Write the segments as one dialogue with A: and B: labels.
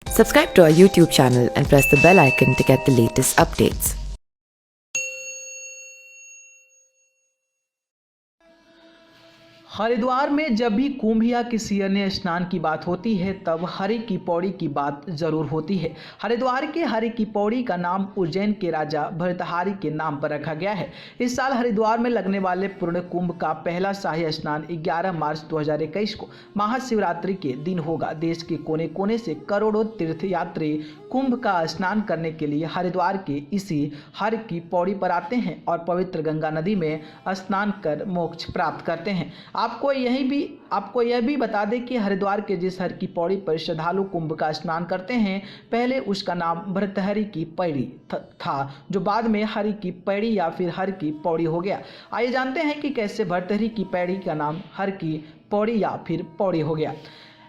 A: Subscribe to our YouTube channel and press the bell icon to get the latest updates.
B: Haridwar में जब भी कुंभ या किसी अन्य स्नान की बात होती है तब हरि की पौड़ी की बात जरूर होती है। हरिद्वार के हरि की पौड़ी का नाम उज्जैन के राजा भर्तृहरि के नाम पर रखा गया है। इस साल हरिद्वार में लगने वाले पूर्ण कुंभ का पहला शाही स्नान 11 मार्च 2021 को महाशिवरात्रि के दिन होगा। देश के कोने कोने से करोड़ों तीर्थयात्री कुंभ का स्नान करने के लिए हरिद्वार के इसी हरि की पौड़ी पर आते हैं और पवित्र गंगा नदी में स्नान कर मोक्ष प्राप्त करते हैं। आपको यह भी बता दें कि हरिद्वार के जिस हर की पौड़ी पर श्रद्धालु कुंभ का स्नान करते हैं, पहले उसका नाम भर्तृहरि की पौड़ी था, जो बाद में हरि की पौड़ी या फिर हर की पौड़ी हो गया। आइए जानते हैं कि कैसे भर्तृहरि की पौड़ी का नाम हर की पौड़ी या फिर पौड़ी हो गया।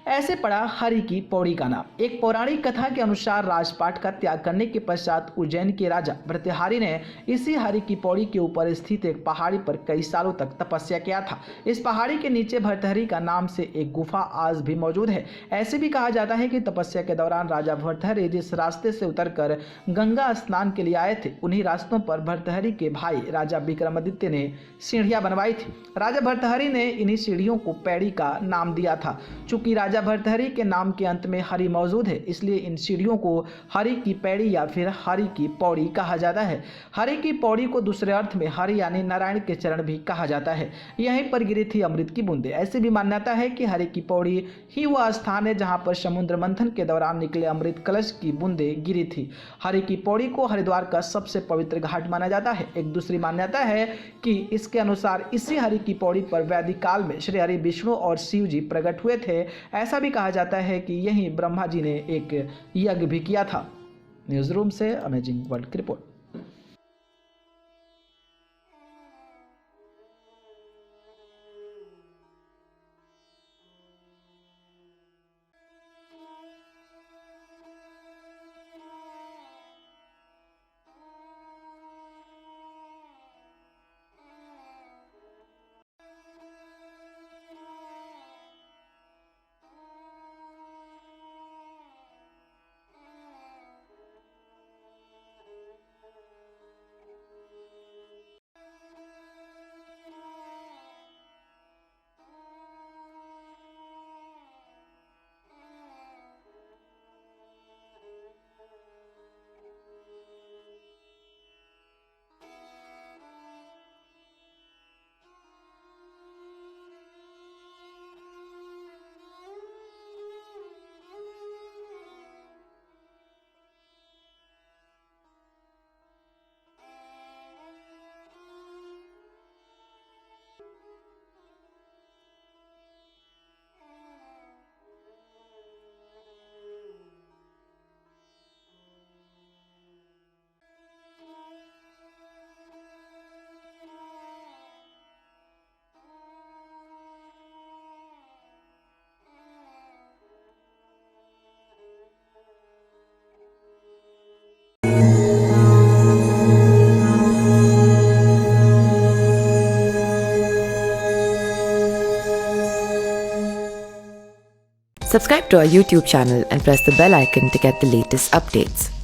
B: ऐसे पड़ा हरि की पौड़ी का नाम। एक पौराणिक कथा के अनुसार राजपाट का त्याग करने के पश्चात उज्जैन के राजा भर्तृहरि ने इसी हरि की पौड़ी के ऊपर स्थित एक पहाड़ी पर कई सालों तक तपस्या किया था। इस पहाड़ी के नीचे भर्तृहरि का नाम से एक गुफा आज भी मौजूद है। ऐसे भी कहा जाता है कि तपस्या के दौरान राजा भर्तृहरि जिस रास्ते से उतरकर गंगा स्नान के लिए आए थे, उन्हीं रास्तों पर भर्तृहरि के भाई राजा विक्रमादित्य ने सीढ़ियां बनवाई थी। राजा भर्तृहरि ने इन्हीं सीढ़ियों को पैड़ी का नाम दिया था। चूंकि राजा भर्तृहरि के नाम के अंत में हरि मौजूद है, इसलिए इन सीढ़ियों को हरि की पैड़ी या फिर हरि की पौड़ी कहा जाता है। हरि की पौड़ी को दूसरे अर्थ में हरि यानी नारायण के चरण भी कहा जाता है। यहीं पर गिरी थी अमृत की बूंदें। ऐसी भी मान्यता है कि हरि की पौड़ी ही वह स्थान है जहां पर समुद्र मंथन के दौरान निकले अमृत कलश की बूंदें गिरी थी। हरि की पौड़ी को हरिद्वार का सबसे पवित्र घाट माना जाता है। एक दूसरी मान्यता है कि इसके अनुसार इसी हरि की पौड़ी पर वैदिक काल में श्री हरि, विष्णु और शिव जी प्रकट हुए थे। ऐसा भी कहा जाता है कि यहीं ब्रह्मा जी ने एक यज्ञ भी किया था। न्यूज़ रूम से अमेजिंग वर्ल्ड की report.
A: Subscribe to our YouTube channel and press the bell icon to get the latest updates.